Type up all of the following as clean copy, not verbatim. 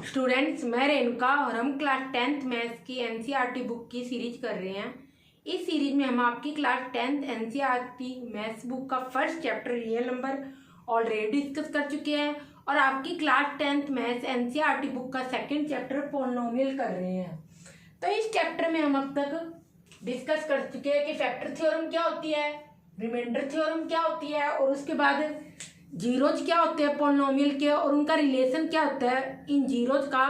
Students, मैं रेणुका और हम क्लास 10th मैथ्स की एनसीईआरटी बुक की सीरीज कर रहे हैं। इस सीरीज में हम आपकी class 10th NCERT maths book का first chapter real number already discuss कर चुके हैं और आपकी class 10th maths NCERT book का सेकंड चैप्टर पॉलिनोमियल कर रहे हैं। तो इस चैप्टर में हम अब तक डिस्कस कर चुके हैं कि फैक्टर थ्योरम क्या होती है, रिमाइंडर थ्योरम क्या होती है और उसके बाद जीरोज क्या होते हैं पॉलिनोमियल के और उनका रिलेशन क्या होता है इन जीरोज का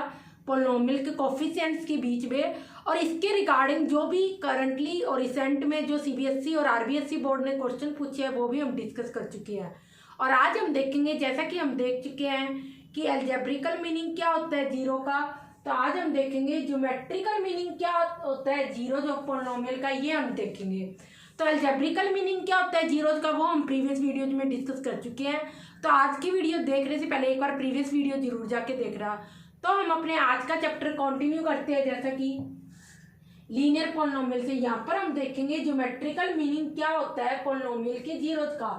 पॉलिनोमियल के कोफिशिएंट्स के बीच में। और इसके रिगार्डिंग जो भी करंटली और रिसेंट में जो सीबीएसई और आरबीएसई बोर्ड ने क्वेश्चन पूछे हैं वो भी हम डिस्कस कर चुके हैं। और आज हम देखेंगे, जैसा कि हम देख चुके हैं कि अलजेब्रिकल मीनिंग क्या होता है जीरो का, तो आज हम देखेंगे ज्योमेट्रिकल मीनिंग क्या होता है जीरोज ऑफ पॉलिनोमियल का, ये हम देखेंगे। तो अलजेब्रिकल मीनिंग क्या होता है जीरोज का वो हम प्रीवियस वीडियो में डिस्कस कर चुके हैं। तो आज की वीडियो देखने से पहले एक बार प्रीवियस वीडियो जरूर जाके देख रहा। तो हम अपने आज का चैप्टर कंटिन्यू करते हैं, जैसा कि लीनियर पॉलिनोमियल से। यहाँ पर हम देखेंगे ज्योमेट्रिकल मीनिंग क्या होता है पॉलिनोमियल के जीरोज का।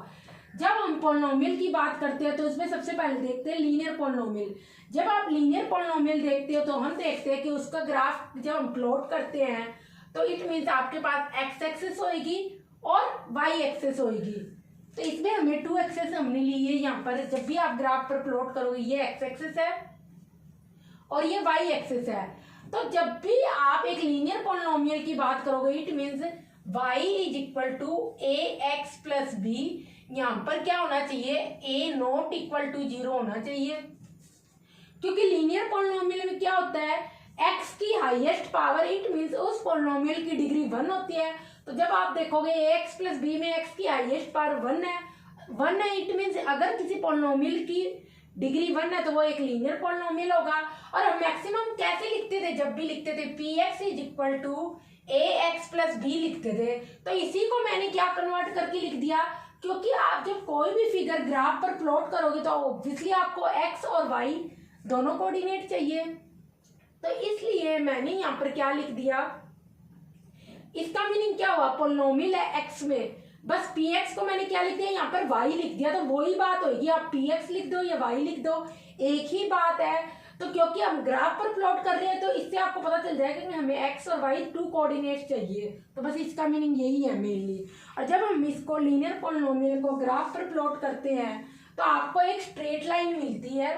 जब हम पॉलिनोमियल की बात करते हैं तो इसमें सबसे पहले देखते हैं लीनियर पॉलिनोमियल। जब आप लीनियर पॉलिनोमियल देखते हो तो हम देखते हैं कि उसका ग्राफ जब हम प्लॉट करते हैं तो इट मीन्स आपके पास एक्स एक्सेस होगी और वाई एक्सेस होगी। तो इसमें हमें टू एक्सेस हमने ली है। यहाँ पर जब भी आप ग्राफ पर प्लॉट करोगे ये एक्स एक्सेस है और ये वाई एक्सेस है। तो जब भी आप एक लीनियर पॉलिनोमियल की बात करोगे it means Y is equal to A X plus B. यहाँ पर क्या होना चाहिए, ए नॉट इक्वल टू 0 होना चाहिए, क्योंकि लीनियर पॉलिनोमियल में क्या होता है x की हाईएस्ट पावर इट मीन्स उस पॉलिनोमियल की डिग्री 1 होती है। तो जब आप देखोगे ax प्लस बी में x की हाईएस्ट पावर 1 है इट मीन्स अगर किसी पॉलिनोमियल की डिग्री 1 है तो वो एक लीनियर पॉलिनोमियल होगा। और हम मैक्सिमम कैसे लिखते थे, जब भी लिखते थे px is equal to ax plus B लिखते थे। तो इसी को मैंने क्या कन्वर्ट करके लिख दिया, क्योंकि आप जब कोई भी फिगर ग्राफ पर प्लॉट करोगे तो ऑब्वियसली आपको x और y दोनों कोऑर्डिनेट चाहिए। तो इसलिए मैंने यहाँ पर क्या लिख दिया, इसका मीनिंग क्या हुआ, पॉलिनोमियल है x में, बस px को मैंने क्या लिख दिया यहाँ पर y लिख दिया। तो वही बात होगी, आप px लिख दो या y लिख दो एक ही बात है। तो क्योंकि हम ग्राफ पर प्लॉट कर रहे हैं तो इससे आपको पता चल जाएगा कि हमें x और y टू कोऑर्डिनेट चाहिए। तो बस इसका मीनिंग यही है मेनली। और जब हम इसको लीनियर पॉलिनोमियल को ग्राफ पर प्लॉट करते हैं तो आपको एक स्ट्रेट लाइन मिलती है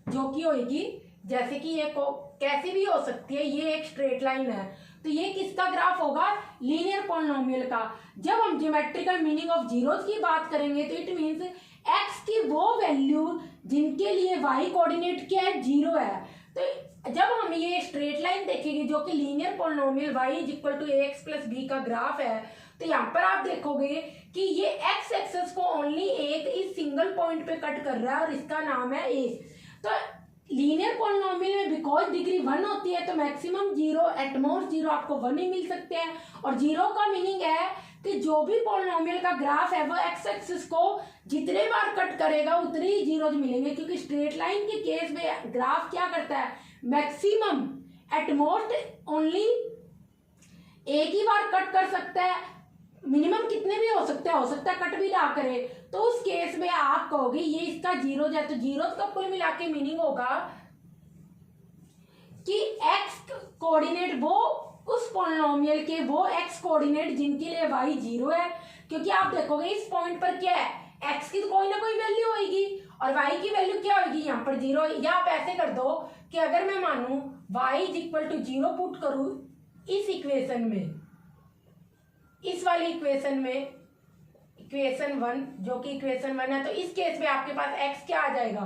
जो कि होगी, जैसे कि ये कैसे भी हो सकती है, ये एक स्ट्रेट लाइन है। तो ये किसका ग्राफ होगा, लीनियर पॉलिनोमियल का। जब हम ज्योमेट्रिकल मीनिंग ऑफ जीरोज की बात करेंगे तो इट मींस x की वो वैल्यू जिनके लिए y कोऑर्डिनेट क्या है 0 है। तो जब हम ये स्ट्रेट लाइन देखेंगे जो कि linear polynomial y is equal to ax plus B का ग्राफ है, तो यहाँ पर आप देखोगे कि ये x एक्सेस को ओनली एक इस सिंगल पॉइंट पे कट कर रहा है और इसका नाम है a। तो लीनियर पॉलिनोमियल में बिकॉज डिग्री 1 होती है तो मैक्सिमम 0 एटमोस्ट 0 आपको 1 ही मिल सकते हैं। और 0 का मीनिंग है कि जो भी पॉलिनोमियल का ग्राफ है वो एक्स एक्सिस को जितने बार कट करेगा उतने ही जीरोज मिलेंगे, क्योंकि स्ट्रेट लाइन के केस में ग्राफ क्या करता है, मैक्सिमम एटमोस्ट ओनली एक ही बार कट कर सकता है, मिनिमम कितने भी हो सकता है कट भी ना करे। तो उस केस में आप कहोगे ये इसका जीरोज है। तो जीरोज का कुल मिला के मीनिंग होगा कि x कोऑर्डिनेट वो उस पॉलिनोमियल के वो x कोऑर्डिनेट जिनके लिए y 0 है, क्योंकि आप देखोगे इस पॉइंट पर क्या है, x की तो कोई ना कोई वैल्यू होगी और y की वैल्यू क्या होगी यहाँ पर 0। या आप ऐसे कर दो कि अगर मैं मानू y is equal to 0 put करूं इस इक्वेशन में, इस वाली इक्वेशन में, इक्वेशन 1 जो कि इक्वेशन 1 है, तो इस केस में आपके पास x क्या आ जाएगा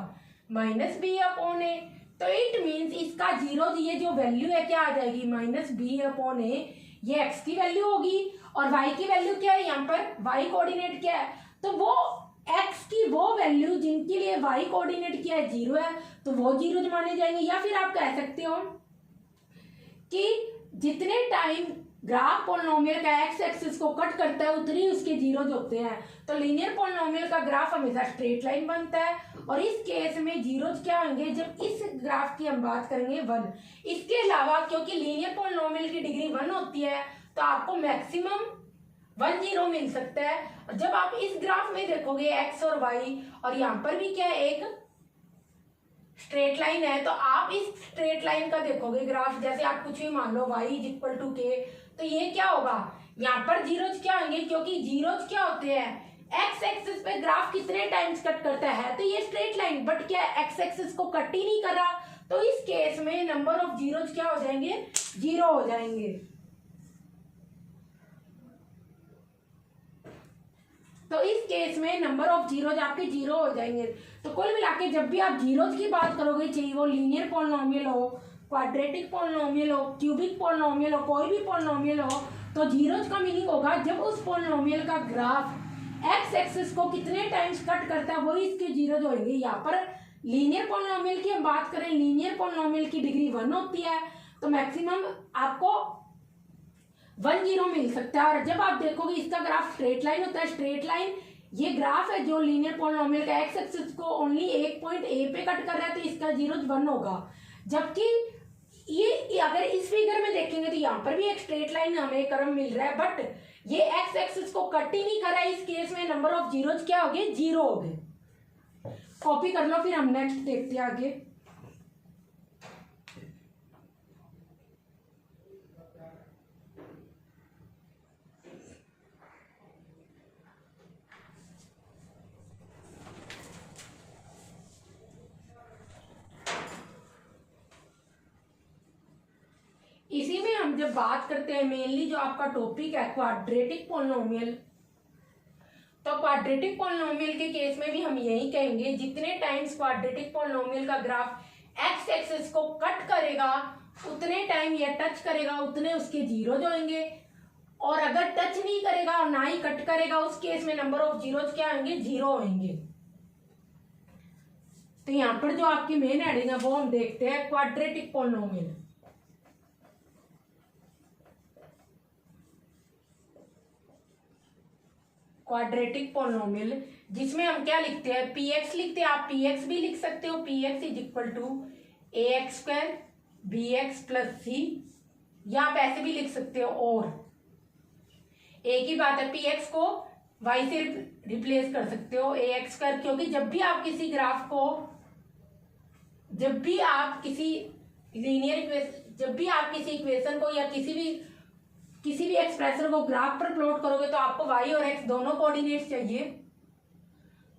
-b/a। तो इट मींस इसका जीरो ये जो वैल्यू है क्या आ जाएगी -b/a। ये x की वैल्यू होगी और y की वैल्यू क्या है, यहाँ पर y कोऑर्डिनेट क्या है, तो वो x की वो वैल्यू जिनके लिए y कोऑर्डिनेट क्या है 0 है तो वो जीरो माने जाएंगे। या फिर आप कह सकते हो कि जितने टाइम ग्राफ पॉलिनोमियल का एक्स एक्सिस को कट करता है उतनी उसके जीरोज होते हैं। तो लीनियर पॉलिनोमियल का ग्राफ हमेशा स्ट्रेट लाइन बनता है और इस केस में जीरोज क्या होंगे, जब इस ग्राफ की हम बात करेंगे 1। इसके अलावा क्योंकि लीनियर पॉलिनोमियल की डिग्री 1 होती है तो आपको मैक्सिमम 1 0 मिल सकता है। और जब आप इस ग्राफ में देखोगे एक्स और वाई और यहाँ पर भी क्या है एक स्ट्रेट लाइन है तो आप इस स्ट्रेट लाइन का देखोगे ग्राफ, जैसे आप कुछ भी मान लो y इज इक्वल टू के, तो ये क्या होगा, यहाँ पर जीरोज क्या होंगे, क्योंकि जीरोज क्या होते हैं, एक्स एक्सिस पे ग्राफ कितने टाइम्स कट करता है, तो ये स्ट्रेट लाइन, बट क्या एक्स एक्सिस को कट ही नहीं कर रहा, तो इस केस में नंबर ऑफ जीरोज क्या हो जाएंगे, जीरो हो जाएंगे। तो इस केस में नंबर ऑफ जीरोज आपके जीरो हो जाएंगे। तो कुल मिला के जब भी आप जीरोज की बात करोगे, चाहे वो लीनियर पॉलिनोमियल हो, क्वाड्रेटिक पॉलिनोमियल हो, क्यूबिक पॉलिनोमियल हो, कोई भी पॉलिनोमियल हो, तो जीरोज का मीनिंग होगा जब उस पॉलिनोमियल का ग्राफ एक्स एक्सिस को कितने टाइम्स कट करता है, वही इसके जीरोज होंगे। यहाँ पर लीनियर पॉलिनोमियल की हम बात करें, लीनियर पॉलिनोमियल की डिग्री 1 होती है, तो मैक्सिमम आपको 1 0 मिल सकता है। और जब आप देखोगे इसका ग्राफ स्ट्रेट लाइन होता है, स्ट्रेट लाइन ये ग्राफ है जो लीनियर पॉलिनोमियल का एक्स एक्सिस को ओनली एक पॉइंट ए पे कट कर रहा है, तो इसका जीरोज 1 होगा। जबकि ये अगर इस फिगर में देखेंगे तो यहाँ पर भी एक स्ट्रेट लाइन हमें कर्व मिल रहा है, बट ये एक्स एक्सिस को कट ही नहीं कर रहा है। इस केस में नंबर ऑफ जीरोज क्या हो गए, जीरो हो गए। कॉपी कर लो, फिर हम नेक्स्ट देखते हैं आगे। इसी में हम जब बात करते हैं मेनली जो आपका टॉपिक है क्वाड्रेटिक पॉलिनोमियल, तो क्वाड्रेटिक पॉलिनोमियल के केस में भी हम यही कहेंगे, जितने टाइम्स क्वाड्रेटिक पॉलिनोमियल का ग्राफ एक्स एक्सिस को कट करेगा उतने टाइम ये टच करेगा, उतने उसके जीरोज होंगे। और अगर टच नहीं करेगा और ना ही कट करेगा, उस केस में नंबर ऑफ जीरोज क्या होंगे, जीरो होंगे। तो यहाँ पर जो आपकी मेन हेडिंग है वो हम देखते हैं क्वाड्रेटिक पॉलिनोमियल। क्वाड्रेटिक पॉलिनोमियल जिसमें हम क्या लिखते हैं, पी एक्स लिखते हैं, आप पी एक्स भी लिख सकते हो, P X is equal to A X square B X plus C, या आप ऐसे भी लिख सकते हो, और एक ही बात है, पी एक्स को वाई से रिप्लेस कर सकते हो ए एक्स स्क्वायर, क्योंकि जब भी आप किसी ग्राफ को, जब भी आप किसी लीनियर इक्वेशन, जब भी आप किसी इक्वेशन को या किसी भी एक्सप्रेशन को ग्राफ पर प्लॉट करोगे तो आपको y और x दोनों कोऑर्डिनेट्स चाहिए।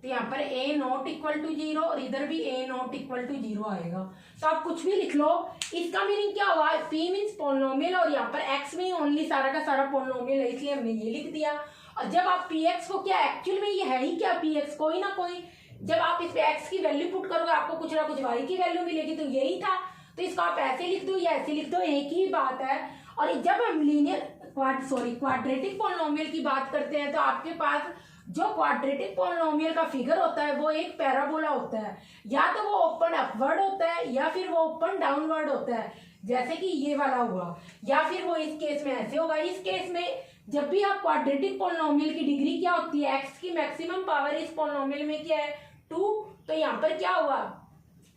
तो यहाँ पर a नॉट इक्वल टू 0 और इधर भी a नॉट इक्वल टू 0 आएगा। तो आप कुछ भी लिख लो, इसका मीनिंग क्या हुआ, p मीन्स पॉलिनोमियल और यहाँ पर x में ओनली सारा का सारा पॉलिनोमियल है, इसलिए हमने ये लिख दिया। और जब आप px को, क्या एक्चुअल में ये है ही क्या, px कोई ना कोई, जब आप इस पे x की वैल्यू पुट करोगे आपको कुछ ना कुछ y की वैल्यू मिलेगी, तो यही था। तो इसको आप ऐसे लिख दो या ऐसे लिख दो, एक ही बात है। और जब हम लीनियर क्वाड्रेटिक पॉलिनोमियल की बात करते हैं तो आपके पास जो क्वाड्रेटिक पॉलिनोमियल का फिगर होता है वो एक पैराबोला होता है, या तो वो ओपन अपवर्ड होता है या फिर वो ओपन डाउनवर्ड होता है, जैसे कि ये वाला हुआ, या फिर वो इस केस में ऐसे होगा। इस केस में जब भी आप क्वाड्रेटिक पॉलिनोमियल की डिग्री क्या होती है, एक्स की मैक्सिमम पावर इस पॉलिनोमियल में क्या है, 2, तो यहाँ पर क्या हुआ,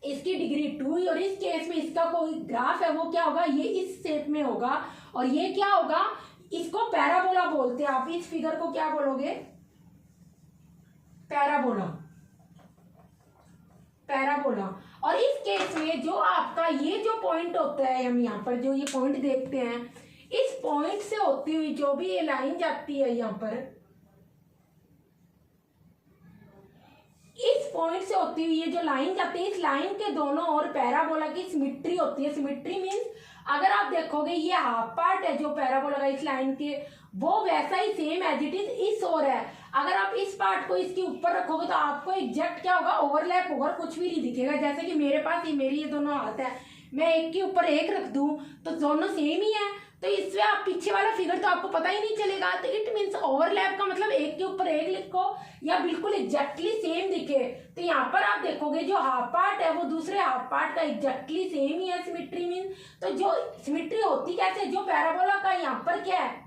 इसकी डिग्री 2, और इस केस में इसका कोई ग्राफ है वो क्या होगा, ये इस शेप में होगा, और ये क्या होगा, इसको पैराबोला बोलते हैं। आप इस फिगर को क्या बोलोगे, पैराबोला, पैराबोला। और इस केस में जो आपका ये जो पॉइंट होता है, हम यहाँ पर जो ये पॉइंट देखते हैं, इस पॉइंट से होती हुई जो भी ये लाइन जाती है, यहाँ पर इस पॉइंट से होती हुई ये जो लाइन जाती है, इस लाइन के दोनों ओर पैराबोला की सिमेट्री होती है। सिमेट्री मीन्स अगर आप देखोगे ये हाफ पार्ट है जो पैराबोला का इस लाइन के, वो वैसा ही सेम एज इट इज इस ओर है। अगर आप इस पार्ट को इसके ऊपर रखोगे तो आपको एग्जैक्ट क्या होगा, ओवरलैप होगा, कुछ भी नहीं दिखेगा। जैसे कि मेरे पास मेरी ये दोनों हाथ है, मैं एक के ऊपर एक रख दूं तो दोनों सेम ही है, तो इससे आप पीछे वाला फिगर तो आपको पता ही नहीं चलेगा। तो इट मीन्स ओवरलैप का मतलब एक के ऊपर एक लिखो या बिल्कुल एग्जैक्टली सेम दिखे। तो यहाँ पर आप देखोगे जो हाफ पार्ट है वो दूसरे हाफ पार्ट का एग्जैक्टली सेम ही है। सिमेट्री मीन्स, तो जो सिमेट्री होती कैसे, जो पैराबोला का यहाँ पर क्या है,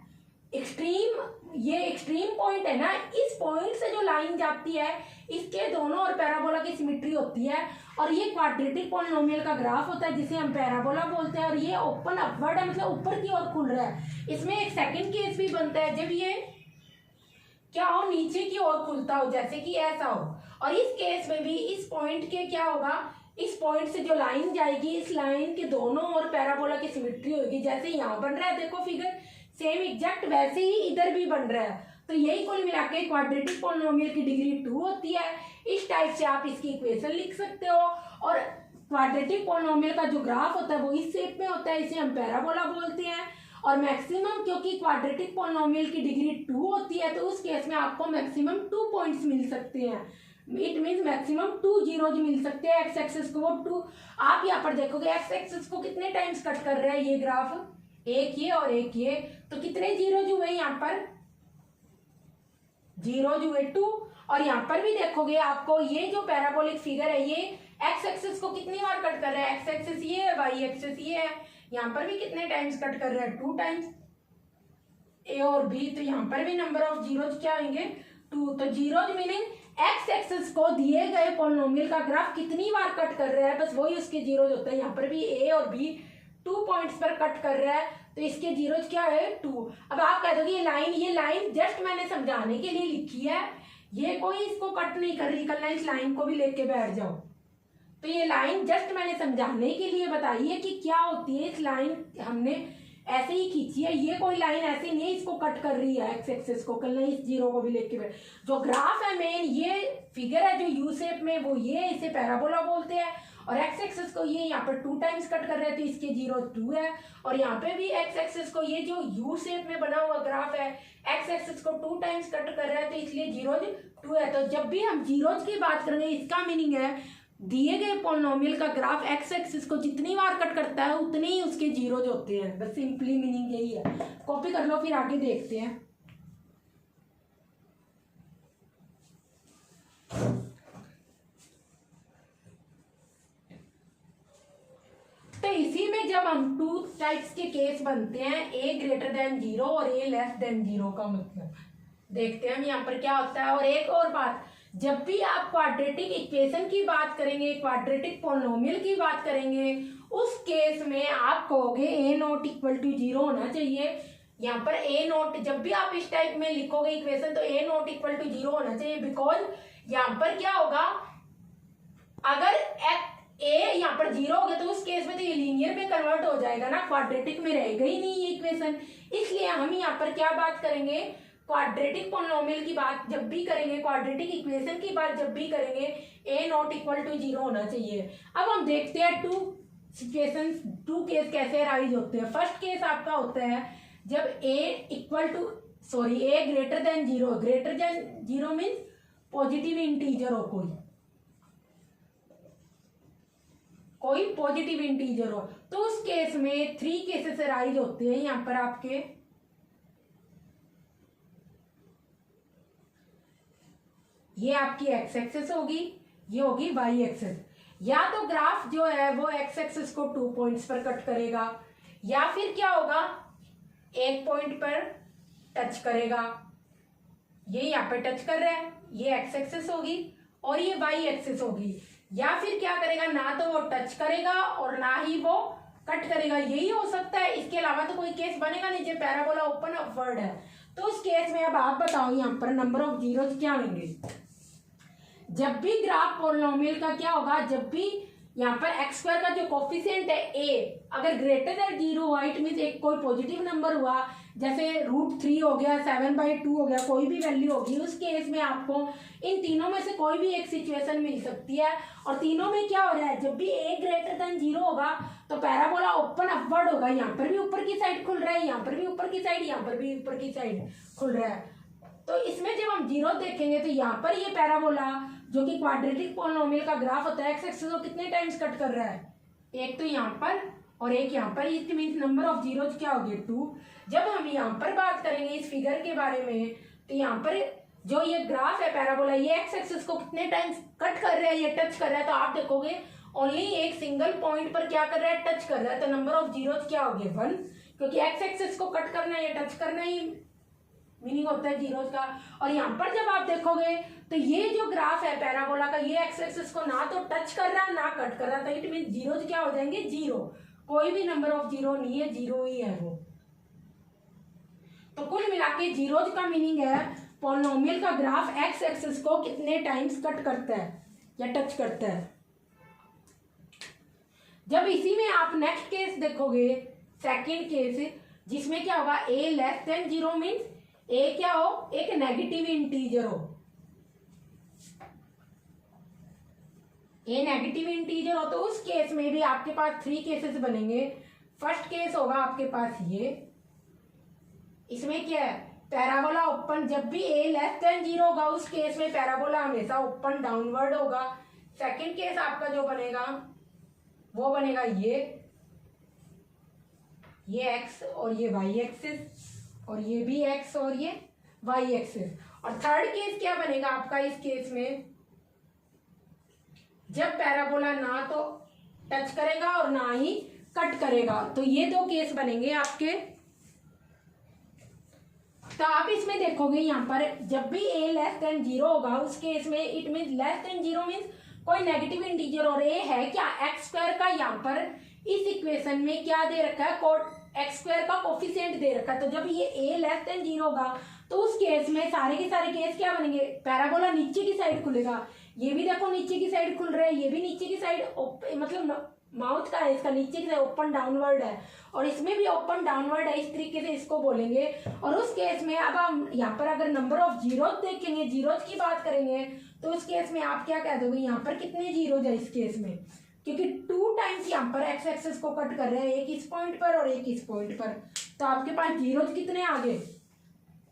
एक्सट्रीम, ये एक्सट्रीम पॉइंट है ना, इस पॉइंट से जो लाइन जाती है इसके दोनों और पैराबोला की सिमेट्री होती है। और ये क्वाड्रेटिक पॉलिनोमियल का ग्राफ होता है जिसे हम पैराबोला बोलते हैं। और ये ओपन अपवर्ड है, मतलब ऊपर की ओर खुल रहा है। इसमें एक सेकंड केस भी बनता है जब ये क्या हो, नीचे की ओर खुलता हो, जैसे कि ऐसा हो। और इस केस में भी इस पॉइंट के क्या होगा, इस पॉइंट से जो लाइन जाएगी, इस लाइन के दोनों ओर पैराबोला की सिमेट्री होगी। जैसे यहाँ बन रहा है देखो फिगर, सेम एग्जैक्ट वैसे ही इधर भी बन रहा है। तो यही कुल मिला के क्वाड्रेटिक पॉलिनोमियल की डिग्री 2 होती है। इस टाइप से आप इसकी इक्वेशन लिख सकते हो। और क्वाड्रेटिक पॉलिनोमियल का जो ग्राफ होता है वो इस शेप में होता है, इसे हम पैराबोला बोलते हैं। और मैक्सिमम क्योंकि क्वाड्रेटिक पॉलिनोमियल की डिग्री 2 होती है, तो उस केस में आपको मैक्सिमम 2 पॉइंट्स मिल सकते हैं। इट मीन्स मैक्सिमम 2 जीरोज मिल सकते हैं। एक्स एक्सिस को 2, आप यहाँ पर देखोगे एक्स एक्सिस को कितने टाइम्स कट कर रहा है ये ग्राफ, एक ये और एक ये, तो कितने जीरोज हुए यहाँ पर, जीरोज हुए 2। और यहाँ पर भी देखोगे आपको ये जो पैराबोलिक फिगर है ये एक्स एक्सिस को कितनी बार कट कर रहा है, एक्स एक्सिस ये है, वाई एक्सिस ये है, यहाँ पर भी कितने टाइम्स कट कर रहा है, 2 टाइम्स, ए और बी। तो यहाँ पर भी नंबर ऑफ जीरोज क्या आएंगे, 2। तो जीरोज मीनिंग एक्स एक्सिस को दिए गए पॉलिनोमियल का ग्राफ कितनी बार कट कर रहा है, बस वही उसके जीरोज होते हैं। यहाँ पर भी ए और बी 2 पॉइंट्स पर कट कर रहा है, तो इसके जीरोज क्या है, 2। अब आप कह दोगे ये लाइन जस्ट मैंने समझाने के लिए लिखी है, ये कोई इसको कट नहीं कर रही, कल इस लाइन को भी लेके बैठ जाओ। तो ये लाइन जस्ट मैंने समझाने के लिए बताई है कि क्या होती है। इस लाइन हमने ऐसे ही खींची है, ये कोई लाइन ऐसे नहीं इसको कट कर रही है एक्स एक्सिस को, कल इस जीरो को भी लेके बैठ। जो ग्राफ है मेन ये फिगर है जो यू शेप में, वो ये, इसे पैराबोला बोलते हैं। और एक्स एक्सिस को ये यहाँ पर 2 टाइम्स कट कर रहे थे, इसके जीरो 2 है। और यहाँ पे भी एक्स एक्सिस को ये जो यू शेप में बना हुआ ग्राफ है, एक्स एक्सिस को 2 टाइम्स कट कर रहा है, तो इसलिए जीरोज 2 है। तो जब भी हम जीरोज की बात करेंगे, इसका मीनिंग है दिए गए पॉलिनोमियल का ग्राफ एक्स एक्सिस को जितनी बार कट करता है उतने ही उसके जीरोज होते हैं। बस सिंपली मीनिंग यही है। कॉपी कर लो, फिर आगे देखते हैं। तो इसी में जब हम 2 टाइप्स के केस बनते हैं, ए ग्रेटर देन 0 और ए लेस देन 0 का मतलब देखते हैं हम यहाँ पर क्या होता है। और एक और बात, जब भी आप क्वाड्रेटिक इक्वेशन की बात करेंगे, क्वाड्रेटिक पॉलिनोमियल की बात करेंगे, उस केस में आप कहोगे ए नॉट इक्वल टू 0 होना चाहिए। यहाँ पर ए नॉट, जब भी आप इस टाइप में लिखोगे इक्वेशन, तो ए नॉट इक्वल टू 0 होना चाहिए। बिकॉज यहाँ पर क्या होगा, अगर ए यहाँ पर 0 हो गया तो उस केस में तो ये लीनियर में कन्वर्ट हो जाएगा ना, क्वाड्रेटिक में रहेगा ही नहीं ये इक्वेशन। इसलिए हम यहाँ पर क्या बात करेंगे, क्वाड्रेटिक पॉलिनोमियल की बात जब भी करेंगे, क्वाड्रेटिक इक्वेशन की बात जब भी करेंगे, ए नॉट इक्वल टू 0 होना चाहिए। अब हम देखते हैं 2 सिचुएशंस, 2 केस कैसे अराइज होते हैं। फर्स्ट केस आपका होता है जब A greater than 0, greater than 0 means positive integer हो, कोई पॉजिटिव इंटीजर हो, तो उस केस में 3 केसेस अराइज होते हैं। यहाँ पर आपके ये आपकी एक्स एक्सिस होगी, ये होगी वाई एक्सिस। या तो ग्राफ जो है वो एक्स एक्सिस को 2 पॉइंट्स पर कट करेगा, या फिर क्या होगा, एक पॉइंट पर टच करेगा। ये यहाँ पे टच कर रहा है, ये एक्स एक्सिस होगी और ये वाई एक्सिस होगी। या फिर क्या करेगा, ना तो वो टच करेगा और ना ही वो कट करेगा, यही हो सकता है। इसके अलावा तो कोई केस बनेगा नहीं जब पैराबोला ओपन अपवर्ड है। तो उस केस में अब आप बताओ यहाँ पर नंबर ऑफ जीरोज क्या होंगे। जब भी ग्राफ पॉलिनोमियल का क्या होगा, जब भी यहाँ पर एक्स स्क्वायर का जो कोफिशिएंट है ए अगर ग्रेटर देन 0 हुआ, इट मीन्स एक कोई पॉजिटिव नंबर हुआ, जैसे √3 हो गया, 7/2 हो गया, कोई भी वैल्यू होगी, उस केस में आपको इन तीनों में से कोई भी एक सिचुएशन मिल सकती है। और तीनों में क्या हो रहा है, जब भी ए ग्रेटर देन 0 होगा तो पैराबोला ओपन अपवर्ड होगा। यहाँ पर भी ऊपर की साइड खुल रहा है, यहाँ पर भी ऊपर की साइड, यहाँ पर भी ऊपर की साइड खुल रहा है। तो इसमें जब हम 0 देखेंगे तो यहाँ पर ये पैराबोला जो कि क्वाड्रेटिक पॉलिनोमियल का ग्राफ होता है, एक्स एक्सिस को कितने टाइम्स कट कर रहा है, एक तो यहाँ पर और एक यहाँ पर। It means number of zeros क्या होगी, 2। जब हम यहाँ पर बात करेंगे इस फिगर के बारे में, तो यहाँ पर जो ये ग्राफ है पैराबोला, ये एक्स एक्सिस को कितने टाइम्स कट कर रहा है, ये टच कर रहा है। तो आप देखोगे ओनली एक सिंगल पॉइंट पर क्या कर रहा है, टच कर रहा है। तो नंबर ऑफ जीरोज क्या होगी, 1, क्योंकि एक्स एक्सिस को कट करना है, टच करना ही मीनिंग होता है जीरोज का। और यहाँ पर जब आप देखोगे तो ये जो ग्राफ है पैराबोला का, ये एक्स एक्सिस को ना तो टच कर रहा ना कट कर रहा, तो इट मीन जीरोज क्या हो जाएंगे, 0। कोई भी नंबर ऑफ 0 नहीं है, 0 ही है वो। तो कुल मिला के जीरोज का मीनिंग है पॉलिनोमियल का ग्राफ एक्स एक्सिस को कितने टाइम्स कट करता है या टच करता है। जब इसी में आप नेक्स्ट केस देखोगे, सेकंड केस, जिसमें क्या होगा, a less than 0 means a क्या हो, एक नेगेटिव इंटीजर हो, a नेगेटिव इंटीजर हो, तो उस केस में भी आपके पास 3 केसेस बनेंगे। फर्स्ट केस होगा आपके पास ये, इसमें क्या है, पैराबोला ओपन, जब भी a लेस देन 0 होगा उस केस में पैराबोला हमेशा ओपन डाउनवर्ड होगा। सेकंड केस आपका जो बनेगा वो बनेगा ये x और ये y एक्सिस, और ये भी x और ये y एक्सिस। और थर्ड केस क्या बनेगा आपका, इस केस में जब पैराबोला ना तो टच करेगा और ना ही कट करेगा, तो ये 2 केस बनेंगे आपके। तो आप इसमें देखोगे यहाँ पर जब भी a लेस देन 0 होगा उस केस में it mean less than 0 means कोई नेगेटिव इंटीजर, और a है क्या, x स्क्वायर का यहाँ पर इस इक्वेशन में क्या दे रखा है, एक्स स्क्वायर का कोफिशिएंट दे रखा है। तो जब ये a लेस देन 0 होगा तो उस केस में सारे के सारे केस क्या बनेंगे, पैराबोला नीचे की साइड खुलेगा, ये भी देखो नीचे की साइड खुल रहा है, ये भी नीचे की साइड, मतलब माउथ का है इसका नीचे की साइड ओपन डाउनवर्ड है, और इसमें भी ओपन डाउनवर्ड है, इस तरीके से इसको बोलेंगे। और उस केस में अब हम यहाँ पर अगर नंबर ऑफ जीरोज देखेंगे, जीरोज की बात करेंगे, तो उस केस में आप क्या कह दोगे, यहाँ पर कितने जीरोज है इस केस में, क्योंकि 2 टाइम्स यहाँ पर एक्स एक्सेस को कट कर रहे हैं, एक इस पॉइंट पर और एक इस पॉइंट पर, तो आपके पास जीरोज कितने आ गए,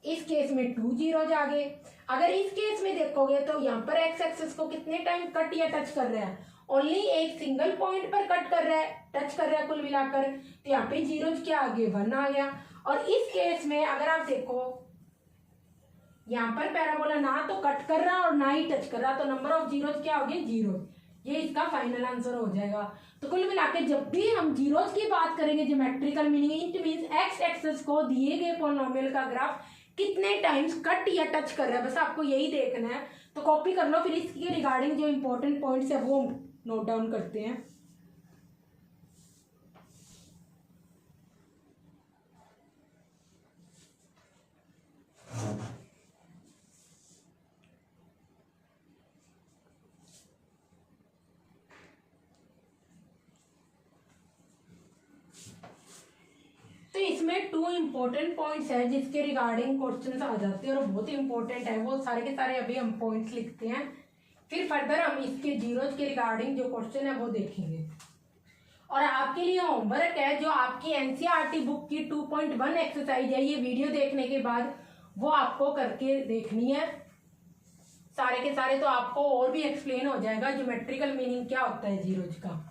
इस केस में 2 जीरोज आ गए। अगर इस केस में देखोगे तो यहाँ पर एक्स एक्सेस को कितने टाइम कट या टच कर रहा है, ओनली एक सिंगल पॉइंट पर कट कर रहा है, टच कर रहा है कुल मिलाकर, तो यहाँ पे जीरोज क्या आ गए, 1 आ गया। और इस केस में अगर आप देखो यहाँ पर पैराबोला ना तो कट कर रहा और ना ही टच कर रहा, तो नंबर ऑफ जीरोज क्या हो गए, 0। ये इसका फाइनल आंसर हो जाएगा। तो कुल मिलाकर जब भी हम जीरोज की बात करेंगे geometrical meaning, it means X axis को दिए गए पॉलिनोमियल का ग्राफ कितने टाइम्स कट या टच कर रहा है, बस आपको यही देखना है। तो कॉपी कर लो, फिर इसके रिगार्डिंग जो इंपॉर्टेंट पॉइंट्स है वो नोट डाउन करते हैं। तो इसमें 2 इंपॉर्टेंट पॉइंट्स है जिसके रिगार्डिंग क्वेश्चंस आ जाते हैं और बहुत इंपॉर्टेंट है, वो सारे के सारे अभी हम पॉइंट्स लिखते हैं, फिर फर्दर हम इसके जीरोज के रिगार्डिंग जो क्वेश्चन है वो देखेंगे। और आपके लिए होमवर्क है जो आपकी एनसीईआरटी बुक की 2.1 एक्सरसाइज है, ये वीडियो देखने के बाद वो आपको करके देखनी है सारे के सारे, तो आपको और भी एक्सप्लेन हो जाएगा ज्योमेट्रिकल मीनिंग क्या होता है जीरोज का।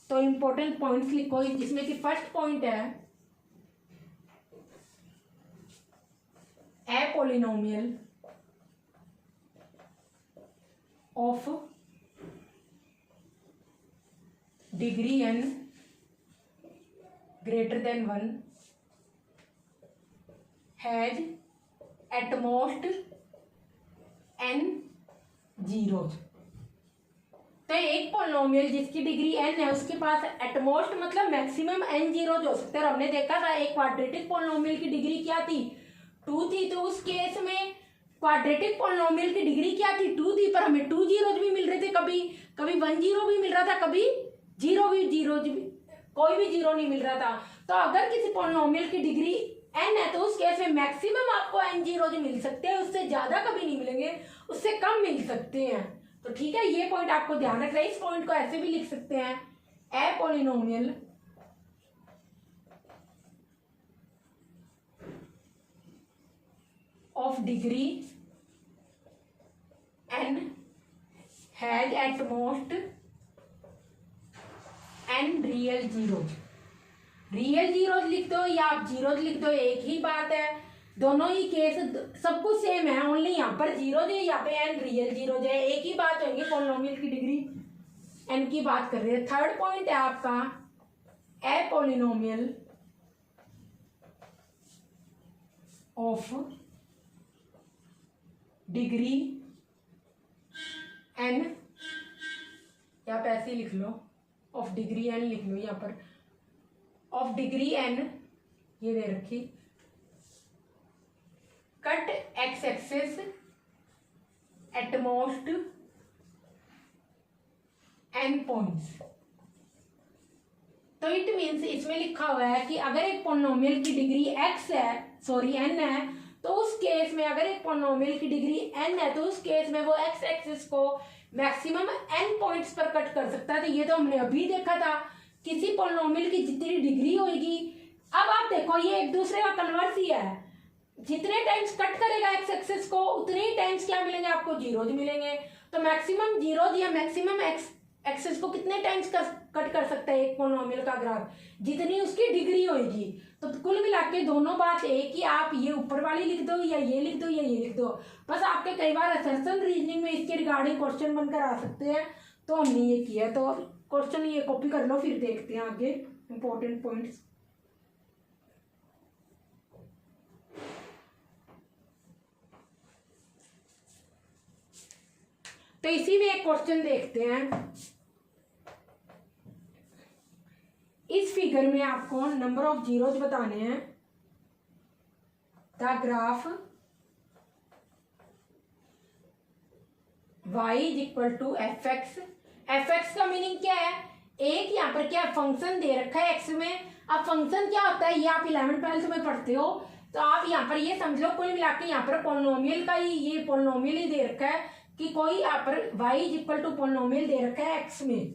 तो इंपॉर्टेंट पॉइंट्स लिखो, जिसमें कि फर्स्ट पॉइंट है a polynomial of degree n greater than 1 has at most n zeros। तो एक पॉलिनोमियल जिसकी डिग्री n है उसके पास एटमोस्ट मतलब मैक्सिमम n जीरोज हो सकते हैं। और हमने देखा था एक क्वाड्रेटिक पॉलिनोमियल की डिग्री क्या थी, 2 थी, तो उस केस में क्वाड्रेटिक पॉलिनोमियल की डिग्री क्या थी, 2 थी, पर हमें 2 जीरोज भी मिल रहे थे, कभी कभी 1 जीरो भी मिल रहा था, कभी जीरोज भी, कोई भी जीरो नहीं मिल रहा था। तो अगर किसी पॉलिनोमियल की डिग्री n है तो उस केस में मैक्सिमम आपको n जीरोज मिल सकते हैं, उससे ज्यादा कभी नहीं मिलेंगे, उससे कम मिल सकते हैं। तो ठीक है, ये पॉइंट आपको ध्यान रखना है। इस पॉइंट को ऐसे भी लिख सकते हैं, a polynomial of degree n has at most n real zeros. Real zeros लिख दो या आप जीरोज लिख दो, एक ही बात है, दोनों ही केस सब कुछ सेम है, ओनली यहाँ पर जीरोज है, यहाँ पे n रियल जीरोज है, एक ही बात होंगी, पॉलिनोमियल की डिग्री n की बात कर रहे हैं। थर्ड पॉइंट है आपका a polynomial of degree n, या आप ऐसे लिख लो, ऑफ डिग्री n लिख लो, यहाँ पर ऑफ डिग्री n ये दे रखी, cut x axis at most n points. तो इट मीन्स इसमें लिखा हुआ है कि अगर एक पोलिनोमियल की डिग्री x है, सॉरी n है, तो उस केस में अगर एक पोलिनोमियल की डिग्री n है तो उस केस में वो x एक्सिस को मैक्सिमम n पॉइंट्स पर कट कर सकता है। तो ये तो हमने अभी देखा था, किसी पोलिनोमियल की जितनी डिग्री होगी। अब आप देखो ये एक दूसरे का कन्वर्स ही है, जितने टाइम्स कट करेगा एक्स एक्सिस को उतने ही टाइम्स क्या मिलेंगे, आपको जीरोज मिलेंगे। तो मैक्सिमम जीरोज या मैक्सिमम एक्स एक्सिस को कितने टाइम्स कट कर सकता है एक पोलिनोमियल का ग्राफ, जितनी उसकी डिग्री होगी। तो कुल मिला के दोनों बात एक ही, आप ये ऊपर वाली लिख दो या ये लिख दो या ये लिख दो। बस आपके कई बार असर्शन रीजनिंग में इसके रिगार्डिंग क्वेश्चन बनकर आ सकते हैं, तो हमने ये किया। तो क्वेश्चन ये कॉपी कर लो, फिर देखते हैं आगे इंपॉर्टेंट पॉइंट्स। तो इसी में एक क्वेश्चन देखते हैं। इस फिगर में आपको नंबर ऑफ जीरोज बताने हैं। The graph y is equal to F X. F X का मीनिंग क्या है, एक यहाँ पर क्या फंक्शन दे रखा है x में। अब फंक्शन क्या होता है ये आप 11th-12th में पढ़ते हो, तो आप यहाँ पर ये समझ लो कुल मिला के यहाँ पर पोलिनोमियल का ही, ये पोलिनोमियल ही दे रखा है कि कोई यहाँ पर y is equal to polynomial दे रखा है x में।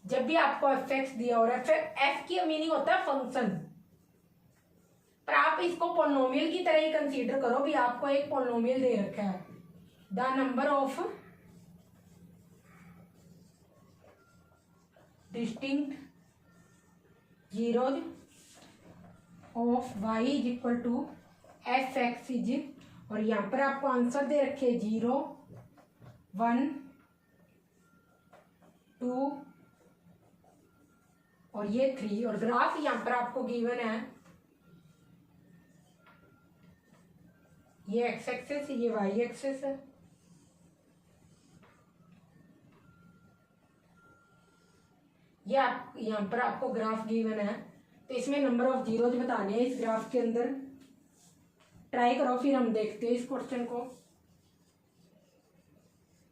जब भी आपको एफ एक्स दिया और एफ की मीनिंग होता है फंक्शन, पर आप इसको पोलिनोमियल की तरह ही कंसीडर करो भी आपको एक पोलिनोमियल दे रखा है। The number of distinct zeros of y is equal to F X is, और यहाँ पर आपको आंसर दे रखे 0 1 2 और ये 3, और ग्राफ यहाँ पर आपको गिवन है, ये एक्स एक्सिस ये वाई एक्सिस है। ये आप यहाँ पर आपको ग्राफ गिवन है, तो इसमें नंबर ऑफ जीरोज बताने हैं इस ग्राफ के अंदर। ट्राई करो, फिर हम देखते हैं इस क्वेश्चन को।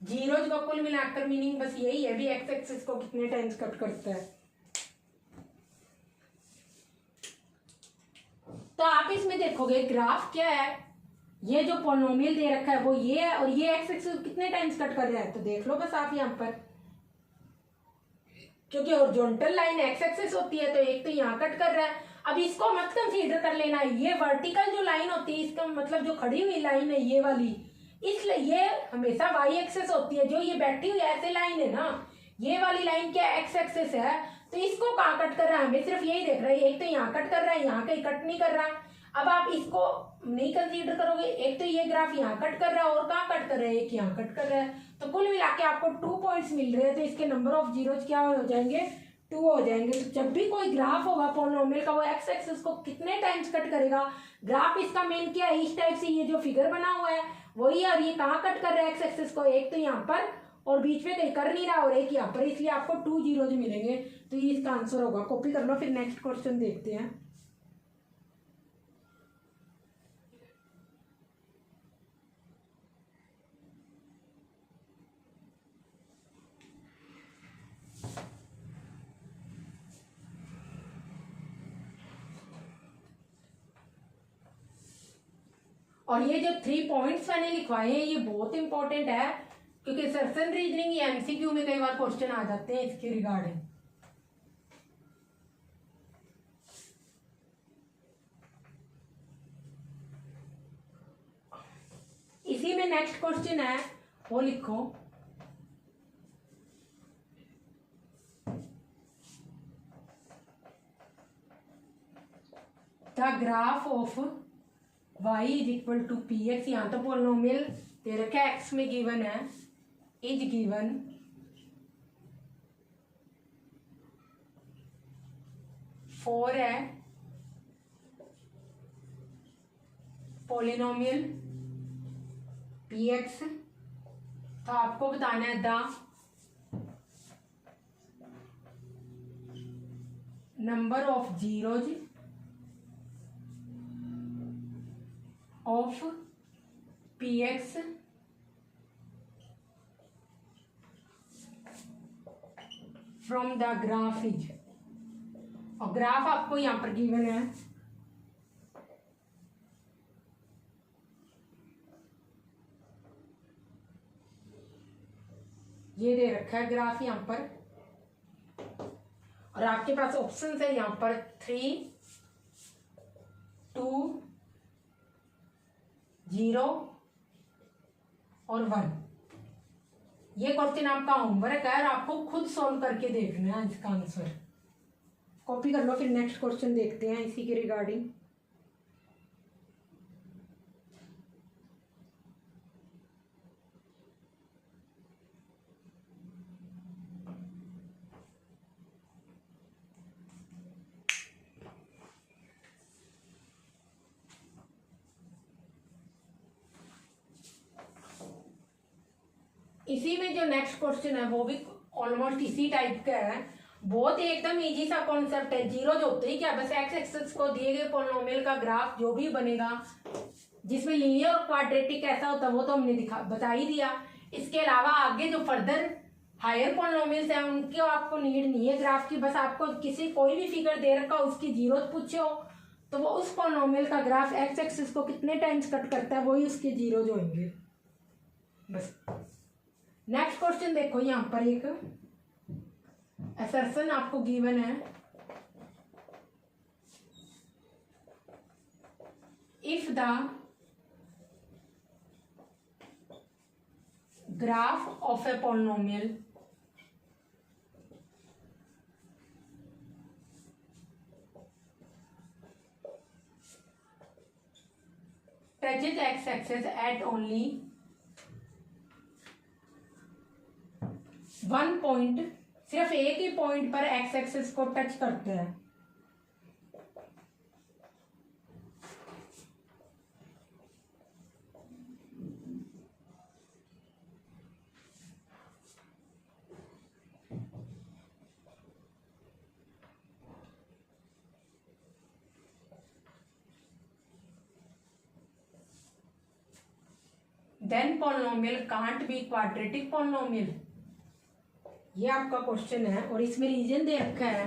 जीरोज का कुल मिलाकर मीनिंग बस यही है भी एक्स एक्सिस को कितने टाइम्स कट करता है। तो आप इसमें देखोगे ग्राफ क्या है, ये जो पोलिनोमियल दे रखा है वो ये है, और ये एक्स एक्सिस कितने टाइम्स कट कर रहा है। तो देख लो बस आप यहाँ पर, क्योंकि हॉरिजॉन्टल लाइन एक्स एक्सिस होती है तो एक तो यहाँ कट कर रहा है। अब इसको मत कंसीडर कर लेना, ये वर्टिकल जो लाइन होती है इसका मतलब जो खड़ी हुई लाइन है ये वाली, इसलिए ये हमेशा वाई एक्सिस होती है। जो ये बैठी हुई ऐसे लाइन है ना, ये वाली लाइन क्या एक्स एक्सिस है, तो इसको कहाँ कट कर रहा है हमें सिर्फ यही देख रहा है, एक तो यहाँ कट कर रहा है यहाँ कहीं कट नहीं कर रहा। अब आप इसको नहीं कंसीडर करोगे, एक तो ये ग्राफ यहाँ कट कर रहा है और कहाँ कट कर रहा है, एक यहाँ कट कर रहा है। तो कुल मिला के आपको 2 पॉइंट्स मिल रहे हैं, तो इसके नंबर ऑफ जीरोज क्या हो जाएंगे 2 हो जाएंगे। तो जब भी कोई ग्राफ होगा पोलिनोमियल का, वो एक्स एक्सिस को कितने टाइम्स कट करेगा। ग्राफ इसका मेन क्या है, इस टाइप से ये जो फिगर बना हुआ है वही, और ये कहाँ कट कर रहा है एक्स एक्सिस को, एक तो यहाँ पर और बीच में कहीं कर नहीं रहा और एक यहाँ पर, इसलिए आपको 2 जीरोज मिलेंगे। तो ये इसका आंसर होगा। कॉपी कर लो, फिर नेक्स्ट क्वेश्चन देखते हैं। और ये जो 3 पॉइंट्स मैंने लिखवाए हैं ये बहुत इंपॉर्टेंट है, क्योंकि सर्सन रीजनिंग या एमसीक्यू में कई बार क्वेश्चन आ जाते हैं इसके रिगार्डिंग। इसी में नेक्स्ट क्वेश्चन है, वो लिखो the graph of y is equal to P X. यहाँ तो पोलिनोमियल दे रखा है x में गिवन है, इज गिवन 4 है पोलिनोमियल पी एक्स। तो आपको बताना है the number of zeros of P x from the graph is. और ग्राफ आपको यहाँ पर गिवन है, ये दे रखा है ग्राफ यहाँ पर, और आपके पास ऑप्शन है यहाँ पर 3, 2, 0 और 1। ये क्वेश्चन आपका होमवर्क है और आपको खुद सॉल्व करके देखना है इसका आंसर। कॉपी कर लो, फिर नेक्स्ट क्वेश्चन देखते हैं इसी के रिगार्डिंग। इसी में जो नेक्स्ट क्वेश्चन है वो भी ऑलमोस्ट इसी टाइप का है, बहुत एकदम इजी सा कॉन्सेप्ट है। जीरो जो होते ही क्या, बस एक्स एक्सिस को दिए गए पॉलिनोमियल का ग्राफ जो भी बनेगा जिसमें लीनियर और क्वाड्रेटिक ऐसा होता है वो तो हमने बता ही दिया। इसके अलावा आगे जो फर्दर हायर पॉलिनोमियल्स हैं उनकी आपको नीड नहीं है ग्राफ की, बस आपको किसी कोई भी फिगर दे रखा उसकी जीरो पूछे हो तो वो उस पॉलिनोमियल का ग्राफ एक्स एक्सिस को कितने टाइम्स कट करता है वही उसके जीरो जो होंगे बस। नेक्स्ट क्वेश्चन देखो, यहाँ पर एक असर्शन आपको गिवन है, if the graph of a polynomial touches x axis at only one point, सिर्फ एक ही पॉइंट पर एक्स एक्सिस को टच करते हैं, then polynomial can't be quadratic polynomial. ये आपका क्वेश्चन है और इसमें रीजन दे रखा है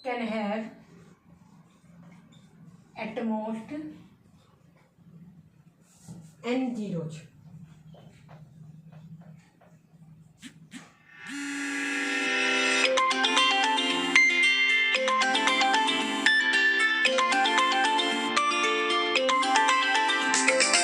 can have at most n zeros।